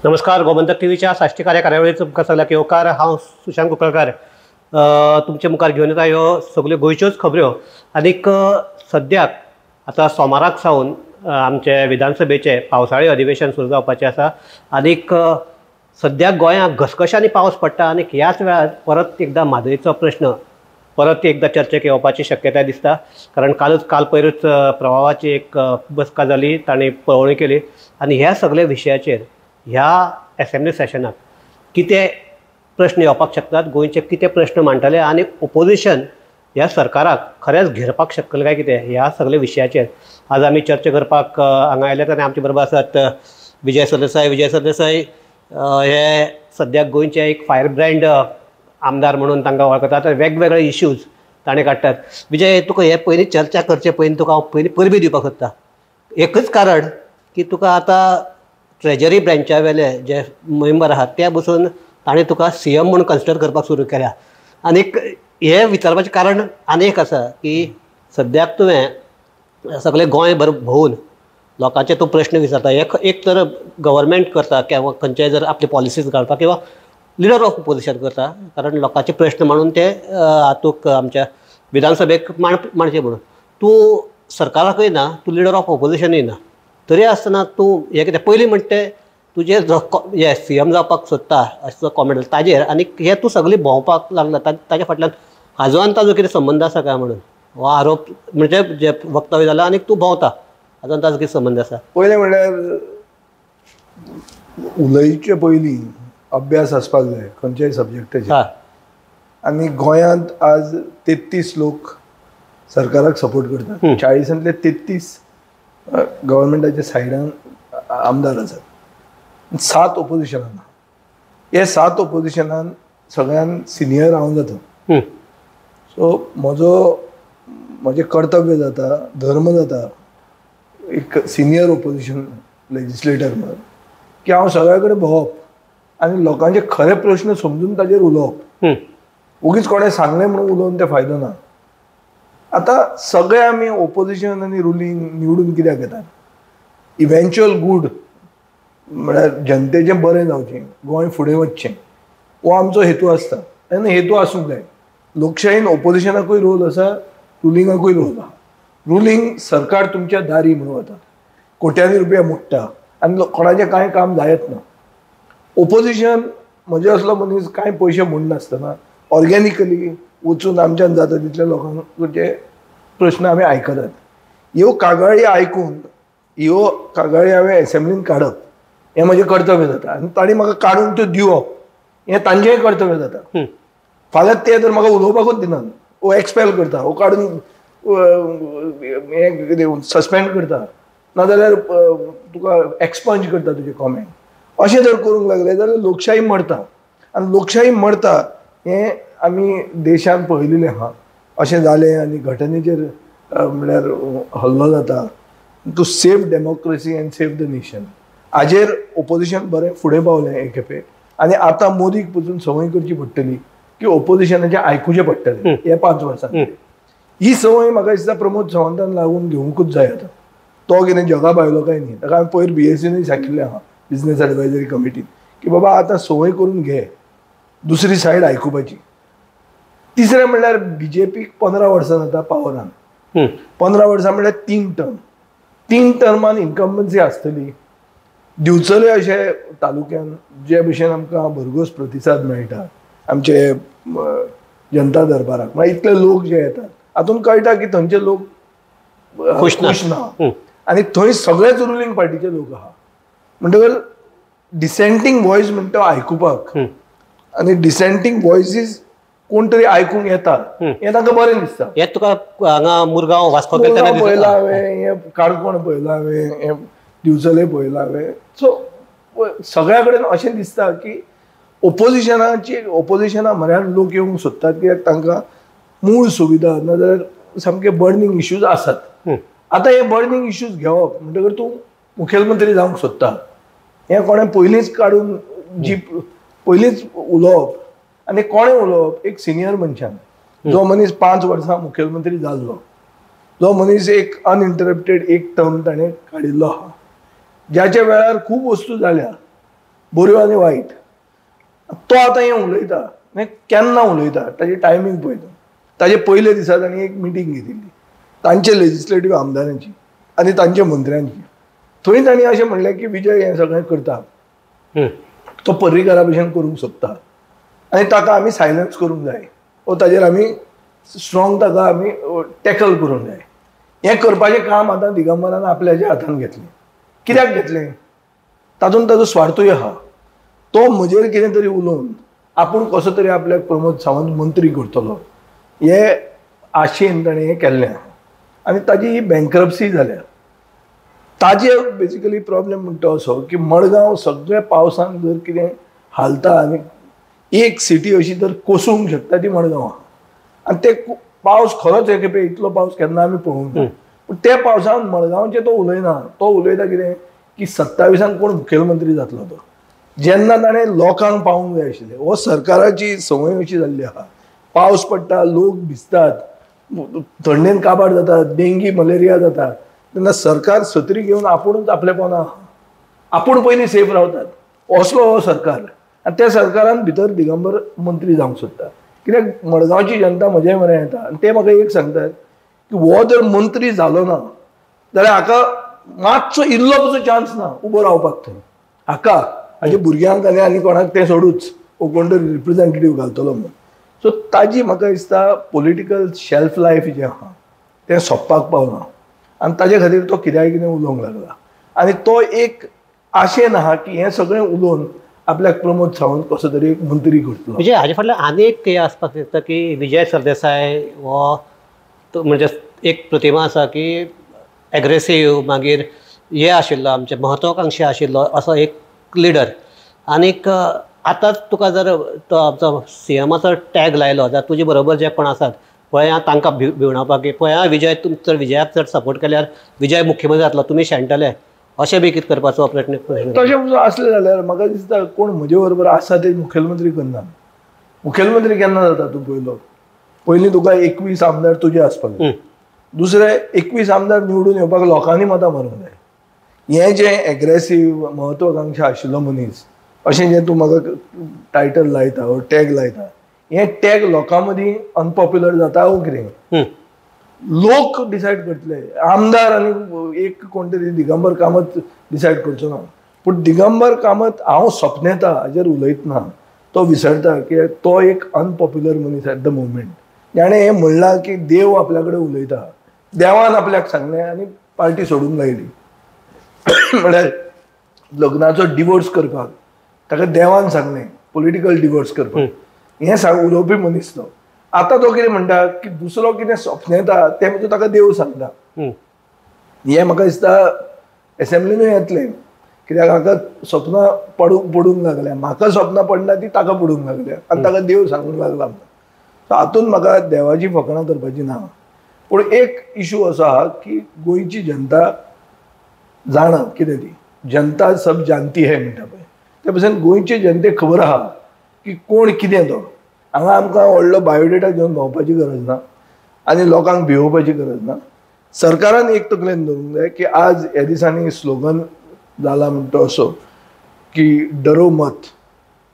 नमस्कार. गोमंतक टीव्हीच्या साश्टी कार्यावळीत तुमकां सगळ्यांक येवकार. हांव सुशांत कुंकळकार तुमचे मुखार घेवन येता ह्यो सगल्यो गोंयच्योच खबऱ्यो. आनीक सद्याक आतां सोमाराक सावन आमचे विधानसभेचे पावसाळी अधिवेशन सुरू जावपाचें आसा. आनीक सद्याक गोंयांत घसघश्यांनी पावस पडटा आनीक ह्याच वेळार परत एकदां म्हादयचो प्रश्न परत एकदां चर्चेक येवपाची शक्यताय दिसता. कारण काल पयरूच प्रभावाची एक बसका जाली, तांणी पळोवणी केली आनी ह्या सगळ्या विशयाचेर ह्या असेंब्ली सेशनाक कितें प्रश्न येवपाक शकतात, गोंयचे कितें प्रश्न मांडटले आनी ओपोजिशन ह्या सरकाराक खरेंच घेरपाक शकतले काय कितें, ह्या सगळ्या विशयाचेर आज आमी चर्चा करपाक हांगा आयल्यात. आनी आमचे बरोबर आसात विजय सरदेसाय. हे सद्याक गोंयचे एक फायर ब्रँड आमदार म्हणून तांकां वळखतात. वेगवेगळे इश्यूज ताणें काडटात. विजय, तुका हे पयलीं चर्चा करचे पयलीं तुका हांव पयलीं परबी दिवपाक सोदता. एकच कारण की तुका आतां ट्रेजरी ब्रँचा वेले जे मेंबर आहात ते बसून ताणें तुका CM म्हणून कन्सिडर करपाक सुरू केल्या. आनीक हें विचारपाचें कारण आनी एक आसा की सद्याक तुवें सगळें गोंय भोंवून लोकांचे तूं प्रश्न विचारता. एक तर गव्हर्मेंट करता किंवा खंयचेय जर आपली पॉलिसीज घालपाक किंवा लिडर ऑफ ओपोजिशन करता, कारण लोकांचे प्रश्न मांडून ते हातूंत आमच्या विधानसभेक मांडचे म्हणून. तूं सरकाराकय ना, तूं लिडर ऑफ ओपोजिशनूय ना, तरी आसतना तूं हें कितें पयलीं म्हणटा तुजें हे CM जावपाक सोदता असो कॉमेंट ताजेर, आनी हें तूं सगळीं भोंवपाक लागला ताज्या फाटल्यान हाजो आनी ताजो कितें संबंद आसा काय म्हणून हो आरोप म्हणजे जे वक्तव्य जालां आनी तूं भोंवता हाजो आनी ताजो कितें संबंद आसा? पयलें म्हणल्यार उलयचे पयलीं अभ्यास आसपाक जाय खंयच्याय सब्जेक्टाचेर. आनी गोंयांत आज 33 लोक सरकाराक सपोर्ट करतात. 40तले 33 गव्हर्मेंटाच्या सायडान आमदार आसात. 7 ओपोजिशनान. हे 7 ओपोजिशनान सगळ्यान सिनियर हांव जाता. सो म्हजें कर्तव्य जाता, धर्म जाता एक सिनियर ओपोजिशन लेजिस्लेटर म्हणून की हांव सगळ्या कडेन भोंवप आनी लोकांचे खरे प्रश्न समजून ताजेर उलोवप. उगीच कोणें सांगलें म्हणून उलोवन ते फायदो ना. आतां सगळे आमी ओपोजिशन आनी रुलींग निवडून कित्याक येतात? इव्हेंच्युअल गूड म्हळ्यार जनतेचें बरें जावचें, गोंय फुडें वचचें, हो आमचो हेतू आसता. आनी हेतू आसूंक जाय. लोकशायेन ओपोजिशनाकूय रोल आसा, रुलिंगाकूय रोल आसा. रुलींग सरकार तुमच्या दारी म्हणून वता, कोट्यांनी रुपया मोडटा आनी कोणाचें कांय काम जायत ना. ओपोजिशन म्हजे असलो मनीस कांय पयशे मोडनासतना ऑर्गेनिकली वचून आमच्यान जाता तितल्या लोकांचे प्रश्न आमी आयकतात. ह्यो कागाळी आयकून ह्यो कागाळी हांवें एसेंब्लीन काडप हें म्हजें कर्तव्य जाता. आनी तांणी म्हाका काडून त्यो दिवप हें तांचेंय कर्तव्य जाता. फाल्यां ते जर म्हाका उलोवपाकूच दिनात, वो एक्सपेल करता, वो काडून हें कितें सस्पेंड करता, नाजाल्यार तुका एक्सपंज करता तुजे कॉमेंट, अशें जर करूंक लागले जाल्यार लोकशाही मरता. आनी लोकशाही मरता हें आमी देशान पळयलेलें आहा. अशें जालें आनी घटनेचेर म्हळ्यार हल्लो जाता to save democracy and save the nation. हाजेर ओपोजिशन बरें फुडें पावलें एक खेपे. आनी आतां मोदीक पसून संवय करची पडटली की ओपोजिशनाचें आयकुचें पडटलें हे 5 वर्सांत. ही संवय म्हाका दिसता प्रमोद सावंतान लागून घेवंकूच जाय. आतां तो कितें जगा भायलो काय न्ही. ताका हांवें पयर BSCनूय सांगिल्लें आहा, बिजनेस एडवायजरी कमिटीन, की बाबा आतां संवय करून घे दुसरी सायड आयकुपाची. तिसरें म्हणल्यार BJPक 15 वर्सां जाता पावरान. 15 वर्सां म्हणल्यार 3 टर्म. 3 टर्मान इन्कम्बन्सी आसतली. दिवचले अशे तालुक्यान जे भशेन आमकां भरघोस प्रतिसाद मेळटा आमचे जनता दरबाराक, म्हळ्यार इतले लोक जे येतात हातून कळटा की थंयचे लोक खुश ना. आनी थंय सगळेच रुलींग पार्टीचे लोक आहा. म्हणटकर डिसेंटींग वॉयस म्हणटा तो आयकुपाक आनी डिसेंटींग वॉयसीस कोण तरी आयकूंक येता हें तांकां बरें दिसता. हें तुका हांगा मुरगांव वास्को पळयलां हांवें, हें काणकोण पळयलां हांवें, हें दिवचले पळयलां हांवें. सो सगळ्या कडेन अशें दिसता की ओपोजिशना म्हळ्यार लोक येवंक सोदतात कित्याक तांकां मूळ सुविधा नाजाल्यार सामके बर्निंग इश्यूज आसात. आतां हे बर्निंग इश्यूज घेवप म्हणटकर तूं मुखेलमंत्री जावंक सोदता हें कोणें पयलींच काडून जी पयलींच उलोवप आनी कोणें उलोवप एक सिनियर मनशान, जो मनीस 5 वर्सां मुखेलमंत्री जाल्लो, जो मनीस एक अनइंटरप्टेड एक टर्म ताणें काडिल्लो आहा, ज्याच्या वेळार खूब वस्तू जाल्या बऱ्यो आनी वायट. तो आतां हें उलयता केन्ना उलयता ताजी टायमींग पळयता. ताजे पयले दिसा तांणी एक मिटींग घेतिल्ली तांचे लेजिस्लेटीव आमदारांची आनी तांच्या मंत्र्यांची. थंय तांणी अशें म्हणलें की विजय हें सगळें करता, तो पर्रीकारा भशेन करूंक सोदता आनी ताका आमी सायलन्स करूंक जाय वो ताजेर आमी स्ट्रॉंग ताका आमी टॅकल करूंक जाय. हें करपाचें काम आतां दिगंबरान आपल्याच्या हातान घेतलें. कित्याक घेतलें? तातूंत ताजो स्वार्थूय आहा. तो म्हजेर कितें तरी उलोवन आपूण कसो तरी आपल्याक प्रमोद सावंत मंत्री करतलो हे आशेन ताणें हें केल्लें आहा आनी ताजी ही बँक्रप्सी जाल्या. ताजे बेसिकली प्रॉब्लेम म्हणटा असो की मडगांव सगळ्या पावसान जर कितें हालता आनी एक सिटी अशी तर कोसळूंक शकता ती मडगांव आहा. आनी ते पावस खरोच हे खेपे इतलो पावस केन्ना आमी पळोवंक ना. पूण त्या पावसान मडगांवचे तो उलयना. तो उलयता कितें की 27 कोण मुखेलमंत्री जातलो तो. जेन्ना ताणें लोकांक पावूंक जाय आशिल्लें. हो सरकाराची संवय अशी जाल्ली आहा. पावस पडटा, लोक भिजतात, थंडेन काबार जातात, डेंगी मलेरिया जाता, तेन्ना सरकार सत्री घेवन आपुणूच आपल्या पोंदा आपूण पयलीं सेफ रावतात असलो हो सरकार. आनी त्या सरकारान भितर दिगंबर मंत्री जावंक सोदता. कित्याक मडगांवची जनता म्हजेय म्हऱ्या येता आनी ते म्हाका एक सांगतात की हो जर मंत्री जालो ना जाल्यार हाका मातसो इल्लो कसो चान्स ना उबो रावपाक थंय. हाका हाजे भुरग्यांक आनी आनी कोणाक तें सोडूच वो कोण तरी रिप्रेझेंटेटीव घालतलो म्हणून. सो ताजी म्हाका दिसता पॉलिटिकल शेल्फ लायफ जें आहा तें सोंपपाक पावना आनी ताजे खातीर तो कित्याय कितें उलोवंक लागला. आनी तो एक आशेन आहा की हें सगळें उलोवन आपल्याक प्रमोद सावंत कसो तरी एक मंत्री करतलो. म्हणजे हाजे फाटल्यान आनी एक हें आसपाक शकता की विजय सरदेसाय हो म्हणजे एक प्रतिमा आसा की एग्रेसीव मागीर हे आशिल्लो आमचे महत्वाकांक्षी आशिल्लो असो एक लिडर. आनीक आतांच तुका जर तो आमचो सीएमाचो टॅग लायलो जाल्यार तुजे बरोबर जे कोण आसात पळय तांकां भिवणावपाक की पळय विजय तुमी जर विजयाक जर सपोर्ट केल्यार विजय मुख्यमंत्री जातलो तुमी शेणटले अशें बी कितें करपाचो प्रयत्न. तशें आसलें जाल्यार म्हाका दिसता कोण म्हजे बरोबर आसा ते मुखेलमंत्री करना. मुखेलमंत्री केन्ना जाता तूं पयलो? पयलीं तुका 21 आमदार तुजे आसपाक जाय. दुसरे 21 आमदार निवडून येवपाक लोकांनी मतां मारूंक जाय. हें जें एग्रेसीव महत्वाकांक्षा आशिल्लो मनीस अशें जें तूं म्हाका टायटल लायता वो टॅग लायता हें टॅग लोकां मदीं अनपॉप्युलर जाता वो कितें? लोक डिसायड करतले. आमदार आनी एक कोण तरी दिगंबर कामत डिसायड करचो ना. पूण दिगंबर कामत हांव सपनेता हाजेर उलयतना तो विसरता की तो एक अनपॉप्युलर मनीस एट द मुवमेंट. ताणें हें म्हणलां की देव आपल्या कडेन उलयता. देवान आपल्याक सांगलें आनी पार्टी सोडून लायली. म्हळ्यार लग्नाचो डिवोर्स करपाक ताका देवान सांगलें पॉलिटिकल डिवोर्स करपाक. हें उलोवपी मनीस तो. आतां तो कितें म्हणटा की दुसरो कितें सपन येता तें भितर ताका देव सांगता. हें म्हाका दिसता एसेंब्लीनूय येतलें कित्याक हाका सपनां पडूंक लागल्या. म्हाका सपनां पडना ती ताका पडूंक लागल्या आनी ताका देव सांगूंक लागला. सो हातूंत म्हाका देवाची फकाणां करपाची ना. पूण एक इशू असो आहा की गोंयची जनता जाणा कितें ती जनता सब जानती है म्हणटा पळय ते भशेन गोंयचे जनतेक खबर आहा की कोण कितें तो. हांगा आमकां व्हडलो बायोडेटा घेवन भोंवपाची गरज ना आनी लोकांक भिवोवपाची गरज ना. सरकारान एक तकलेन दवरूंक जाय की आज ह्या दिसांनी स्लोगन जाला म्हणटा असो की डरो मत.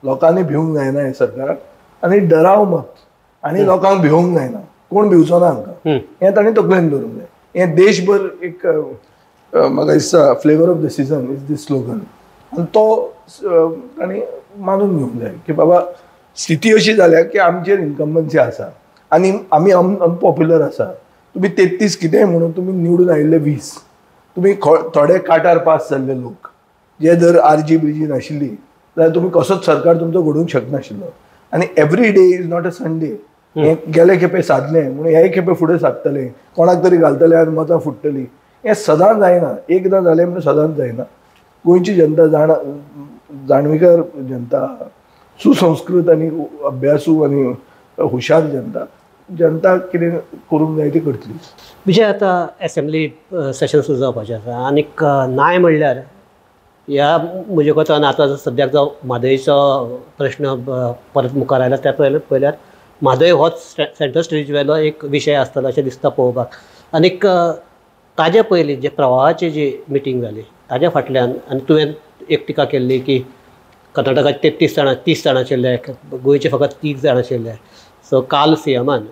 लोकांनी भिवंक जायना हे सरकाराक आनी डराव मत आनी लोकांक भिवंक जायना. कोण भिवचो ना हांकां हें ताणें तकलेन दवरूंक जाय. हें देशभर एक म्हाका दिसता flavour of the season is this slogan आनी तो ताणें मानून घेवंक जाय की बाबा स्थिती अशी जाल्या की आमचेर इन्कम्बन्सी आसा आनी आमी अनपॉप्युलर आसा. तुमी 33 कितेंय म्हणून तुमी निवडून आयिल्ले 20 तुमी थोडे काटार पास जाल्ले लोक जे जर आरजी बिरजी नाशिल्ली जाल्यार तुमी कसोच सरकार तुमचो घडोवंक शकनाशिल्लो. आनी every day is not a Sunday. हें गेले खेपे सादलें म्हणून हे खेपे फुडें सादतले कोणाक तरी घालतले आनी मतां फुट्टली. हें सदांच जायना. एकदां जालें म्हणून सदांच जायना. गोंयची जनता जाणविकार जनता सुसंस्कृत आनी अभ्यासू आनी हुशार जनता कितें करूंक जाय ती करतली. विजय आतां एसेंब्ली सेशन सुरू जावपाचें आसा आनीक नाय म्हणल्यार ह्या म्हजे कोतान आतां सद्याक जो म्हादयचो प्रश्न परत मुखार आयला त्या पयल्यार म्हादय होच सेंट्रल स्टेजीवेलो एक विशय आसतलो अशें दिसता पळोवपाक. आनीक ताजे पयलीं जे प्रवाहाची जी मिटींग जाली ताज्या फाटल्यान आनी तुवें एक टिका केल्ली की कर्नाटकाचे 33 जाणां 30 जाणां आशिल्ले, गोंयचे फकत 30 जाणां आशिल्ले. सो काल सीएमान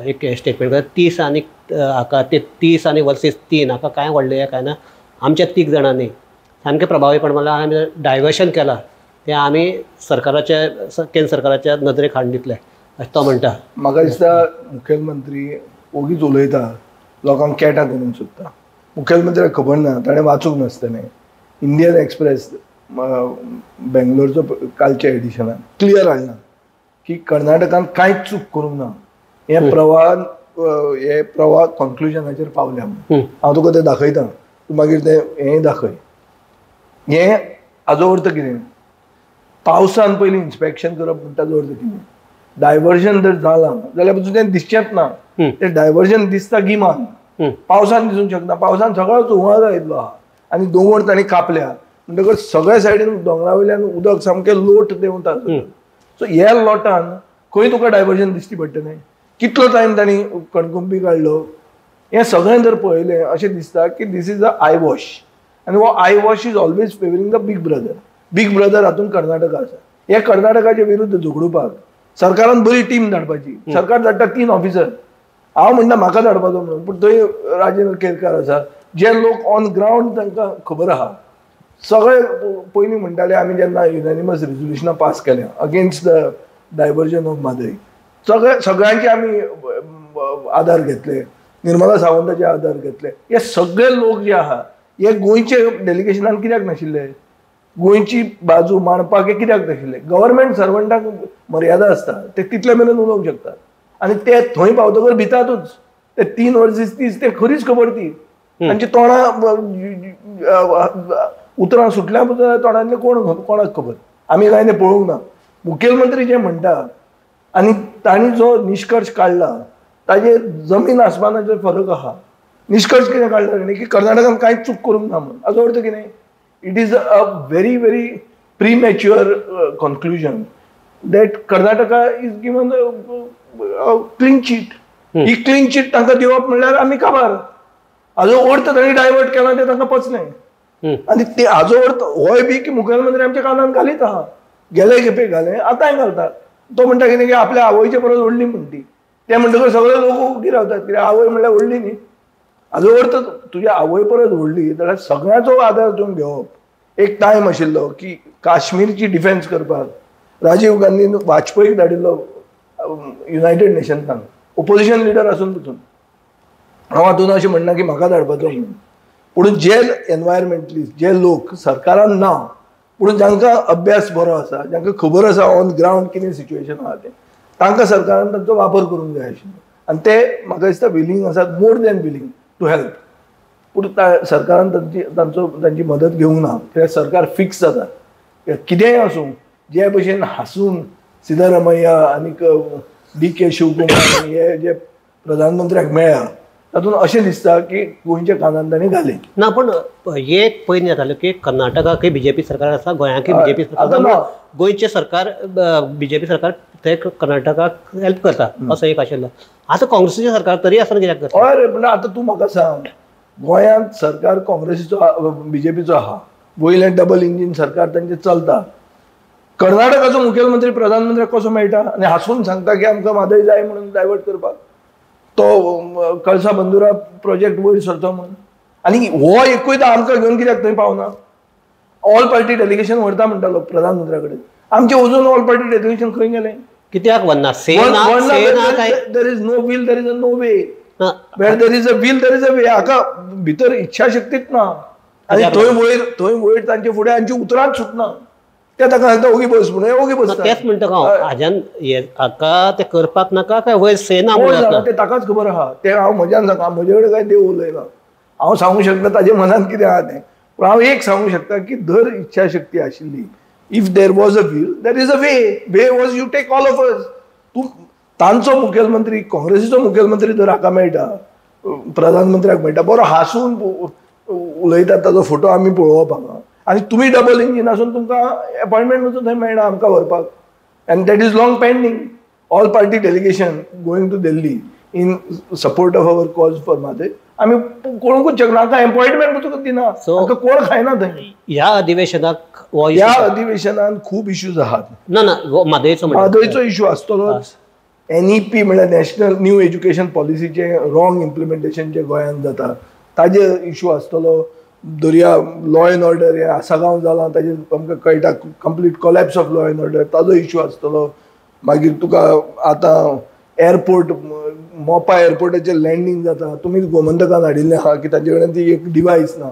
एक स्टेटमेंट केलें 30 आनी हाका 30 आनी वर्सीस 3 हाका कांय व्हडलें कांय ना, आमच्या 30 जाणांनी सामकें प्रभावीपण म्हणल्यार आमी डायवर्शन केलां तें आमी सरकाराच्या केंद्र सरकाराच्या नदरेक हाडून दितले अशें तो म्हणटा. म्हाका दिसता मुखेलमंत्री ओगीच उलयता, लोकांक कॅटा करूंक सोदता. मुखेलमंत्र्याक खबर ना, ताणें वाचूंक नासतलें. इंडियन एक्सप्रेस बेंगलोरचो कालच्या एडिशनान क्लियर हाडला की कर्नाटकान कांयच चूक करूंक ना. हे प्रवाह कन्क्लुजनाचेर पावल्या. हांव तुका तें दाखयतां, तूं मागीर तें हें दाखय. हें हाजो अर्थ कितें? पावसान पयलीं इन्स्पेक्शन करप म्हणटा ताजो अर्थ कितें? डायवर्जन जर जालां जाल्यार तें दिसचेंच ना. तें डायवर्जन दिसता गिमान, पावसान दिसूंक शकना. पावसान सगळो हुंवार येयल्लो आहा आनी दोंगर तांणी कापल्या म्हणटकच सगळ्या सायडीन दोंगरा वयल्यान उदक सामकें लोट देंवता. सो ह्या लोटान खंय तुका डायवर्जन दिसची पडटलें? कितलो टायम तांणी कणकुंबी काडलो? हें सगळें जर पळयलें अशें दिसता की this is a eyewash. आनी हो eyewash is always favouring the big brother. Big brother हातूंत कर्नाटका आसा. हे कर्नाटकाच्या विरुद्ध झगडूपाक सरकारान बरी टीम धाडपाची. सरकार धाडटा 3 ऑफिसर. हांव म्हणटा म्हाका धाडपाचो म्हणून, पूण थंय राजेंद्र केरकार आसा, जे लोक ऑन ग्रावंड तांकां खबर आहा. सगळे पयलीं म्हणटाले आमी जेन्ना युनानिमस रेजोल्युशनां पास केल्या against the diversion of Mhadei, सगळ्यांचे आमी आदार घेतले, निर्मला सावंताचे आदार घेतले. हे सगळे लोक जे आहा हे गोंयचे डेलिगेशनान कित्याक नाशिल्ले? गोंयची बाजू मांडपाक हे कित्याक नाशिल्ले? गव्हर्मेंट सर्वंटाक मर्यादा आसता, ते तितले मेरेन उलोवंक शकतात. आनी ते थंय पावतकर भितातूच ते 3 वर्सीस 30 ते खरीच खबर ती. तांची तोंडां उतरां सुटल्या तोंडांतले कोणाक खबर? आमी कांय तें पळोवंक ना. मुखेलमंत्री जे म्हणटा आनी तांणी जो निश्कर्श काडला ताजेर जमीन आसमानाचो फरक आहा. निश्कर्श कितें काडला ताणें की कर्नाटकान कांयच चूक करूंक ना म्हणून. हाजो अर्थ कितें? It is a very very premature conclusion that Karnataka is given clean chit. He clean chit तांकां दिवप म्हणल्यार आमी काबार. हाजो अर्थ तांणी डायवर्ट केला तें तांकां पचलें. आनी ते हाजो अर्थ होय बी की मुखेलमंत्री आमच्या कानान घालीत आहा. गेले खेपे घाले, आतांय घालतात. तो म्हणटा कितें की आपल्या आवयचे परस व्हडली म्हणटी. ते म्हणटकच सगळे लोक उगी रावतात कित्याक आवय म्हणल्यार व्हडली न्ही. हाजो अर्थ तुज्या आवय परस व्हडली जाल्यार सगळ्यांचो आदार तूं घेवप. एक टायम आशिल्लो की काश्मीरची डिफेन्स करपाक राजीव गांधीन वाजपेयीक धाडिल्लो युनायटेड नेशन्सांत, ओपोजिशन लिडर आसून पसून. हांव हातून अशें म्हणना की म्हाका धाडपाचो म्हणून, पूण जे एनवायरमेंटलिस्ट जे लोक सरकारान ना पूण जांकां अभ्यास बरो आसा, जांकां खबर आसा ऑन ग्रावंड कितें सिच्युएशन आहा तें, तांकां सरकारान तांचो वापर करूंक जाय आशिल्लो. आनी ते म्हाका दिसता विलींग आसात, more than willing to help. पूण सरकारान तांची मदत घेवंक ना. कित्याक सरकार फिक्स जाता. कितेंय आसूं, जे भशेन हांसून सिद्धरामय्या आनीक DK शिवकुमार हे जे प्रधानमंत्र्याक मेळ्ळा तातूंत अशें दिसता की गोंयच्या कानान ताणें घाले ना. पूण एक पयलीं जातालें की कर्नाटकाकय BJP सरकार आसा, गोंयाकय BJP सरकार. गोंयचें सरकार BJP सरकार थंय कर्नाटकाक हेल्प करता असो एक आशिल्लो. आतां काँग्रेसीचें सरकार तरी आसतना कित्याक करता? हय रे, पूण आतां तूं म्हाका सांग, गोंयांत सरकार काँग्रेसीचो BJPचो आहा, वयलें डबल इंजीन सरकार तांचें चलता. कर्नाटकाचो मुखेलमंत्री प्रधानमंत्र्याक कसो मेळटा आनी हांसून सांगता की आमकां म्हादय जाय म्हणून डायवर्ट करपाक, तो कळसा बंदुरा प्रोजेक्ट वयर सरचो म्हणून. आनी हो एकूय आमकां घेवन कित्याक थंय पावना? ऑल पार्टी डेलिगेशन व्हरता म्हणटालो प्रधानमंत्र्या कडेन. आमचें अजून ऑल पार्टी डेलिगेशन खंय गेलें? कित्याक वन्ना? There is no will, there is a no way. Where there is a will, there is a way. हाका भितर इच्छाशक्तीच ना. आनी थंय वयर तांचे फुडें हांची उतरांच सुटना. ते ताका सांगता ओगी बस म्हणून, ओगी बसता. तेच म्हणटा हाज्यान हाका ते करपाक नाका काय वयर सेना म्हणून ते ताकाच खबर आहा. ते हांव म्हज्यान सांगता, म्हजे कडेन काय देव उलयना. हांव सांगूंक शकता ताजे मनांत कितें आहा तें. पूण हांव एक सांगूंक शकता की धर इच्छाशक्ती आशिल्ली, if there was a will there is a way. Way was you take all of us. तूं तांचो मुखेलमंत्री, काँग्रेसीचो मुखेलमंत्री जर हाका मेळटा, प्रधानमंत्र्याक मेळटा, बरो हांसून उलयतात, ताजो फोटो आमी पळोवप हांगा, आनी तुमी डबल इंजीन आसून तुमकां अपॉयंटमेंट वचून थंय मेळना आमकां व्हरपाक. And that is long pending. All party delegation going to Delhi. In support of our cause for माते आम्ही कोणूच शकना आतां एम्पॉयंटमेंट दिना कोण खायना थंय. ह्या अधिवेशनाक ह्या अधिवेशनान खूब इश्यूज आहात. ना म्हादयचो इश्यू आसतलोच. NEP म्हळ्यार नॅशनल न्यू एज्युकेशन पॉलिसीचे रॉंग इम्प्लिमेंटेशन जे गोंयांत जाता ताजे इश्यू आसतलो. दर्या लॉ एंड ऑर्डर हे आसागांव जाला ताजे आमकां कळटा complete collapse of law end order ताजो इश्यू आसतलो. मागीर तुका आतां एअरपोर्ट मोपा एअरपोर्टाचेर लँडींग जाता तुमी गोमंतकान हाडिल्लें आहा की ताजे कडेन ती एक डिवायस ना.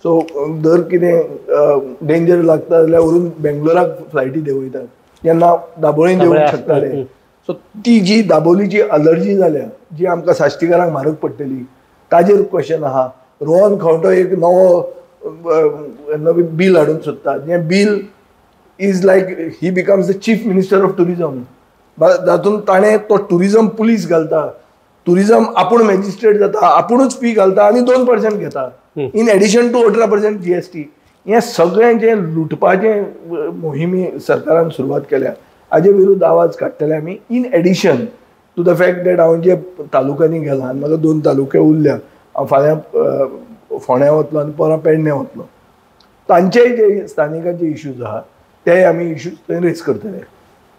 सो दर कितें डेंजर लागता जाल्यार व्हरून बेंगलोराक फ्लायटी देंवयतात जेन्ना दाबोळीन देंवूंक शकताले. सो ती जी दाबोलीची अलर्जी जाल्या जी आमकां साश्टीकारांक म्हारग पडटली ताजेर क्वेश्चन आहा. रोहन खंवटो एक नवी बील हाडूंक सोदता. जें bill is like he becomes the chief minister of tourism. जातून ताणें तो टुरिजम पुलीस घालता. टुरिजम आपूण मॅजिस्ट्रेट जाता आपुणूच फी घालता आनी 2% घेता इन एडिशन टू 18% GST. हें सगळें जें लुटपाचें मोहिमे सरकारान सुरवात केल्या हाजे विरुद्ध आवाज काडटले आमी. In addition to the fact that हांव जे तालुक्यांनी गेला आनी म्हाका 2 तालुके उरल्या. हांव फाल्यां फोंड्या वतलो आनी परत पेडण्यां वतलो. तांचेय जे स्थानिकांचे इश्यूज आहा ते आमी इश्यूज थंय रेज करतले.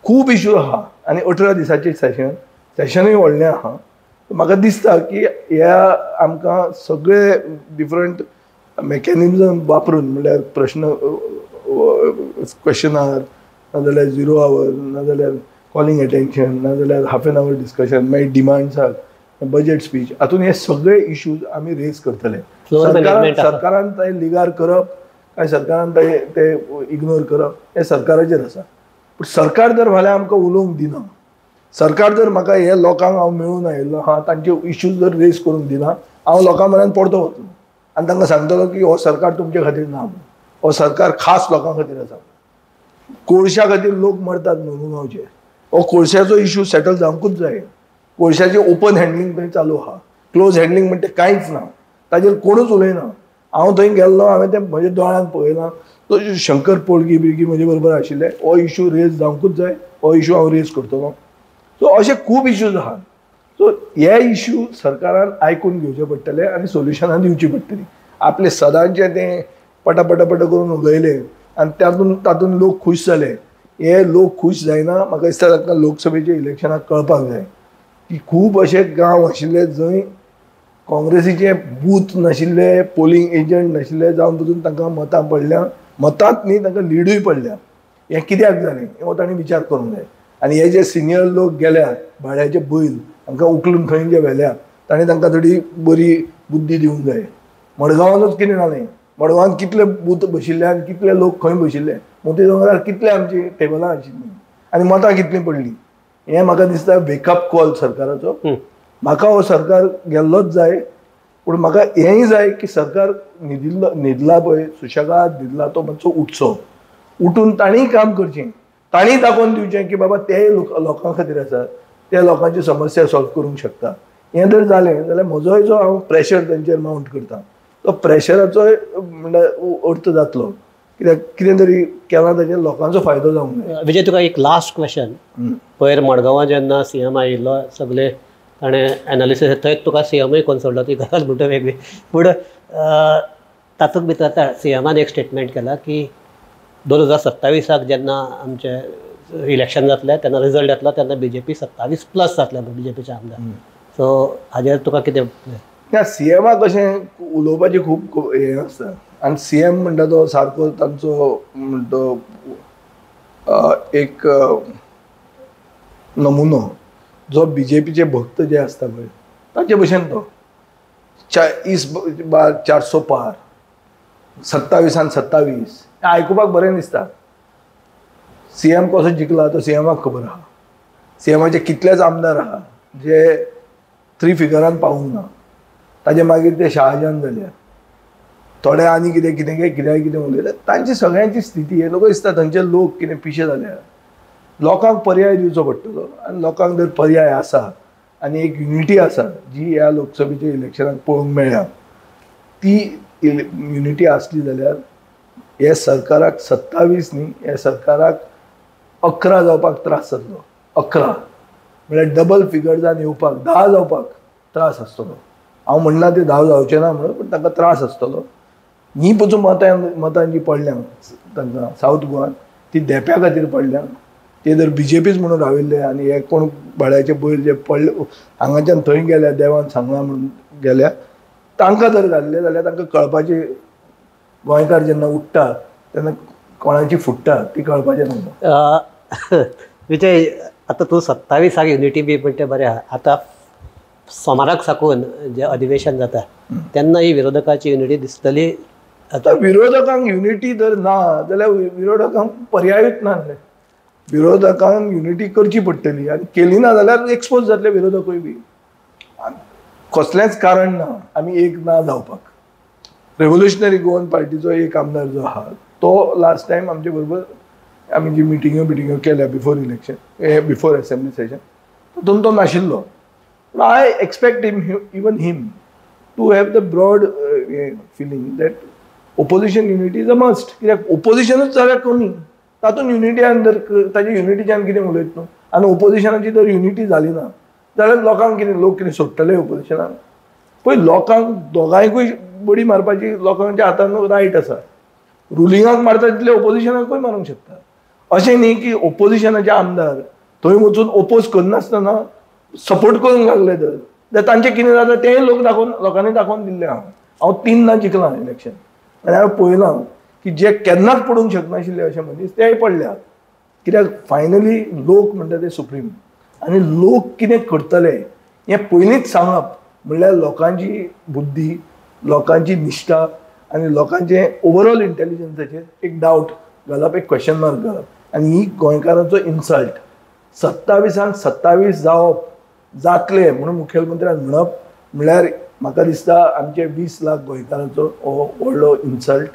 खूब इश्यू आहा आनी 18 दिसाचें सेशनूय व्हडलें आहा. म्हाका दिसता की ह्या आमकां सगळे डिफरंट मेकॅनिझम वापरून म्हळ्यार प्रश्न क्वेश्चन आवर नाजाल्यार 0 आवर नाजाल्यार कॉलिंग एटेन्शन नाजाल्यार हाफ एन आवर डिस्कशन मागीर डिमांड्स आहात बजेट स्पीच हातून हे सगळे इश्यूज आमी रेज करतले. सरकारान ते लिगार करप काय सरकारान ते इग्नोर करप हे सरकाराचेर आसा. पूण सरकार जर फाल्यां आमकां उलोवंक दिना सरकार जर म्हाका हे लोकांक हांव मेळून आयिल्लो हा तांचे इश्यूज जर रेज करूंक दिना हांव लोकां म्हऱ्यान पडतो वतलो आनी तांकां सांगतलो की हो सरकार तुमचे खातीर ना. हो सरकार खास लोकां खातीर आसा. कोळशा खातीर लोक मरतात न्हू हो कोळशाचो इश्यू सेटल जावंकूच जाय. कोळशाचें ओपन हँडलींग थंय चालू आहा. क्लोज हँडलींग म्हणटा कांयच ना. ताजेर कोणूच उलयना. हांव थंय गेल्लो हांवें तें म्हज्या दोळ्यान पळयलां. तो शंकर पोळगी बिळगी म्हजे बरोबर आशिल्ले. हो इश्यू रेज जावंकूच जाय. हो इश्यू हांव रेज करतलो. सो अशे खूब इश्यूज आहात. सो हे इश्यू सरकारान आयकून घेवचे पडटले आनी सोल्युशनां दिवची पडटलीं. आपले सदांचे तें पटापट करून उलयले आनी तातूंत लोक खूश जाले. हे लोक खूश जायना. म्हाका दिसता तांकां लोकसभेच्या इलेक्शनाक कळपाक जाय की खूब अशे गांव आशिल्ले जंय काँग्रेसीचे बूथ नाशिल्ले पोलिंग एजंट नाशिल्ले जावन पसून तांकां मतां पडल्या. मतांत न्ही तांकां लिडूय पडल्या. हें कित्याक जालें हो तांणी विचार करूंक जाय. आनी हे जे सिनियर लोक गेल्यात भाड्याचे बैल तांकां उखलून थंय जे व्हेल्यात तांणी तांकां थोडी बरी बुद्धी दिवंक जाय. मडगांवानूच कितें जालें. मडगांवान कितले बूथ बशिल्ले आनी कितले लोक खंय बशिल्ले. मोती दोंगरार कितले आमची टेबलां आशिल्लीं आनी मतां कितलीं पडलीं. हें म्हाका दिसता वेकअप कॉल सरकाराचो. म्हाका हो सरकार गेल्लोच जाय. पूण म्हाका हेंय जाय की सरकार न्हिदला पळय सुशेगाद न्हिदला तो मातसो उठचो. उठून तांणीय काम करचें. तांणी दाखोवन दिवचें की बाबा ते लोकां खातीर आसात. ते लोकांची समस्या सॉल्व करूंक शकता. हें जर जालें जाल्यार म्हजोय जो हांव प्रेशर तांचेर मावंट करता तो प्रेशराचो म्हणल्यार अर्थ जातलो. कित्याक कितें तरी केलां ताचेर लोकांचो फायदो जावंक जाय. विजय तुका एक लास्ट क्वेश्चन. पयर मडगांवां जेन्ना CM आयिल्लो सगळे ताणें एनालिसीस थंय तुका CMय कन्सल्ट ती गजाल म्हणटा वेगळी. पूण तातूंत भितर CMान एक स्टेटमेंट केला की 2027 जेन्ना आमचे इलेक्शन जातलें तेन्ना रिजल्ट येतलो तेन्ना BJP 27+ जातले BJPचे आमदार. सो हाजेर तुका कितें. CMाक अशें उलोवपाची खूब हें आसता आनी CM म्हणटा तो सारको तांचो म्हणटा एक नमुनो जो BJPचे भक्त जे आसता पळय ताचे भशेन तो 400 पार 27 आयकुपाक बरें दिसता. CM कसो जिंकला तो CMाक खबर आहा. CMाचे कितलेच आमदार आहा जे 3 फिगरान पावूंक ना. ताजे मागीर ते शहाजान जाले. थोडे आनी कितें उलयले. तांची सगळ्यांची स्थिती हे लोक दिसता थंयचे लोक कितें पिशे जाले. लोकांक पर्याय दिवचो पडटलो आनी लोकांक जर पर्याय आसा आनी एक युनिटी आसा जी ह्या लोकसभेच्या इलेक्शनाक पळोवंक मेळ्ळ्या ती युनिटी आसली जाल्यार हे सरकाराक 27 न्ही हे सरकाराक 11 जावपाक त्रास जातलो. 11 म्हळ्यार डबल फिगर्जान येवपाक 10 जावपाक त्रास आसतलो. हांव म्हणला ते 10 जावचे ना म्हणून, पण तांकां त्रास आसतलो. ही पसून मतां जी पडल्या तांकां सावथ गोवान ती देप्या खातीर पडल्या. ते जर BJPच म्हणून राविल्ले आनी हे कोण बळ्याचे पयर जे पडले हांगाच्यान थंय गेल्या देवान सांगला म्हणून गेल्या, तांकां जर घाल्ले जाल्यार तांकां कळपाची गोंयकार जेन्ना उठ्ठा तेन्ना कोणाची फुट्टा ती कळपाचें तांकां. विजय, आतां तूं 27 युनिटी बी म्हणटा बरें आहा. आतां सोमाराक साकून जे अधिवेशन जाता तेन्ना ही विरोधकाची युनिटी दिसतली. आतां विरोधकांक युनिटी जर ना जाल्यार विरोधकांक पर्यायूच ना. विरोधकांक युनिटी करची पडटली आनी केली ना जाल्यार एक्सपोज जातले विरोधकूय बी. कसलेंच कारण ना आमी एक ना जावपाक. रेव्होल्युशनरी गोवन पार्टीचो एक आमदार जो आहा तो लास्ट टायम आमचे बरोबर आमी जी मिटिंग्यो केल्या before election before assembly session तातूंत तो नाशिल्लो. I expect even him to have the broad feeling that opposition unity is a must. कित्याक ओपोजिशनूच जाल्यार कमी तातूंत युनिटीन जर ताच्या युनिटीच्यान कितें उलयत न्हू आनी ओपोजिशनाची जर युनिटी जाली ना जाल्यार लोकांक कितें लोक कितें सोडटले ओपोजिशनाक. पळय लोकांक दोगांयकूय बडी मारपाची लोकांच्या हातान रायट आसा. रुलिंगाक मारता तितले ओपोजिशनाकूय मारूंक शकता. अशें न्ही की ओपोजिशनाचे आमदार थंय वचून ओपोज करनासतना सपोर्ट करूंक लागले तर तांचें कितें जाता तेंय लोकांनी दाखोवन दिल्लें आहा. हांव 3 जिखलां इलेक्शन आनी हांवें पळयलां की जे केन्नाच पडूंक शकनाशिल्ले अशे मनीस तेय पडल्यात. कित्याक फायनली लोक म्हणटा ते सुप्रीम आनी लोक कितें करतले हें पयलींच सांगप म्हणल्यार लोकांची बुद्धी, लोकांची निश्ठा आनी लोकांचे ओवरऑल इंटेलिजन्साचेर एक डावट घालप, एक क्वेश्चन मार्क घालप. आनी ही गोंयकारांचो इन्सल्ट 27 27 जावप जातले म्हणून मुखेलमंत्र्यान म्हणप म्हणल्यार म्हाका दिसता आमचे 20 लाख गोंयकारांचो हो व्हडलो इन्सल्ट.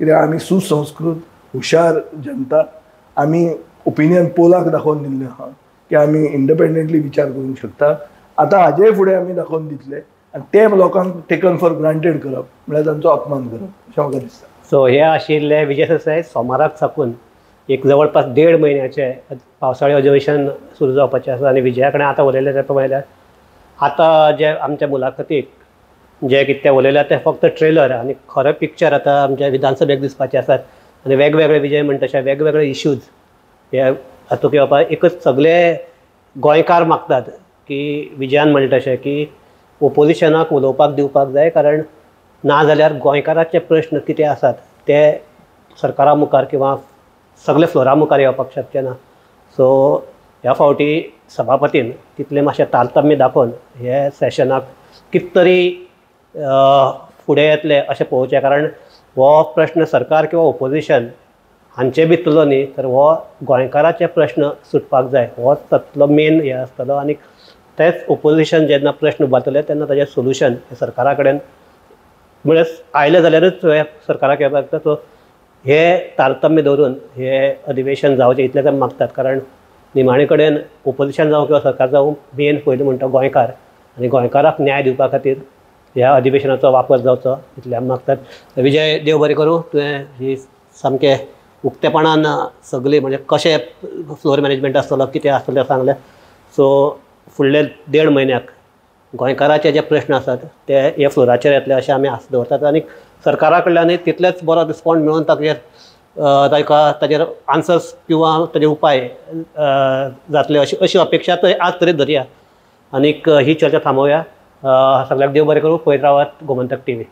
कित्याक आमी सुसंस्कृत हुशार जनता, आमी ओपिनियन पोलाक दाखोवन दिल्लें आहा की आमी इंडिपेंडंटली विचार करूंक शकता. आतां हाजेय फुडें आमी दाखोवन दितले आनी ते लोकांक टेकन फॉर ग्रांटेड करप म्हळ्यार तांचो अपमान करप अशें म्हाका दिसता. सो हे आशिल्ले विजय सरसाई सोमाराक साकून एक जवळपास 1.5 म्हयन्याचे पावसाळी अधिवेशन सुरू जावपाचें आसा. आनी विजया कडेन आतां उलयलें ते प्रमाणे आतां जे आमच्या मुलाखतीक जे कितें उलयल्या ते फक्त ट्रेलर आनी खरें पिक्चर आतां आमच्या विधानसभेक दिसपाचे आसात. आनी वेगवेगळे विजय म्हणटा तशे वेगवेगळे इश्यूज हे हातूंत येवपाक एकच सगळे गोंयकार मागतात की विजयान म्हणटा तशें की ओपोजिशनाक उलोवपाक दिवपाक जाय. कारण ना जाल्यार गोंयकाराचे प्रश्न कितें आसात ते सरकारा मुखार किंवा सगळे फ्लोरा मुखार येवपाक शक्य ना. सो ह्या फावटी सभापतीन तितलें मातशें तारतम्य दाखोवन हे सेशनाक कितें तरी फुडें येतले अशें पळोवचें. कारण हो प्रश्न सरकार किंवा ओपोजिशन हांचे भितरलो न्ही तर हो गोंयकाराचे प्रश्न सुटपाक जाय हो तातूंतलो मेन हे आसतलो. आनी तेच ओपोजिशन जेन्ना प्रश्न उबारतले तेन्ना ताजें सोल्युशन सरकारा कडेन म्हळ्यार आयलें जाल्यारूच सरकाराक येवपाक जाता. सो हे तारतम्य दवरून हे अधिवेशन जावचें इतलें तें मागतात. कारण निमाणे कडेन ओपोजिशन जावं किंवा सरकार जावं मेन पयलीं म्हणटा गोंयकार आनी गोंयकाराक न्याय दिवपा खातीर ह्या अधिवेशनाचो वापर जावचो इतलें आमी मागतात. विजय, देव बरें करूं. तुवें ही सामकें उक्तेपणान सगळी म्हणजे कशें फ्लोर मॅनेजमेंट आसतलो कितें आसतलें तें सांगलें. सो फुडले 1.5 म्हयन्याक गोंयकाराचे जे प्रश्न आसात ते हे फ्लोराचेर येतले अशें आमी आस दवरतात. आनी सरकारा कडल्यानूय तितलेच बरो रिस्पॉन्ड मेळून ताजेर आन्सर्स किंवा ताजे उपाय जातले अशी अपेक्षा आज तरी धरया. आनीक ही चर्चा थांबोवया. सगळ्याक देव बरें करूं. पळयत रावात गोमंतक TV.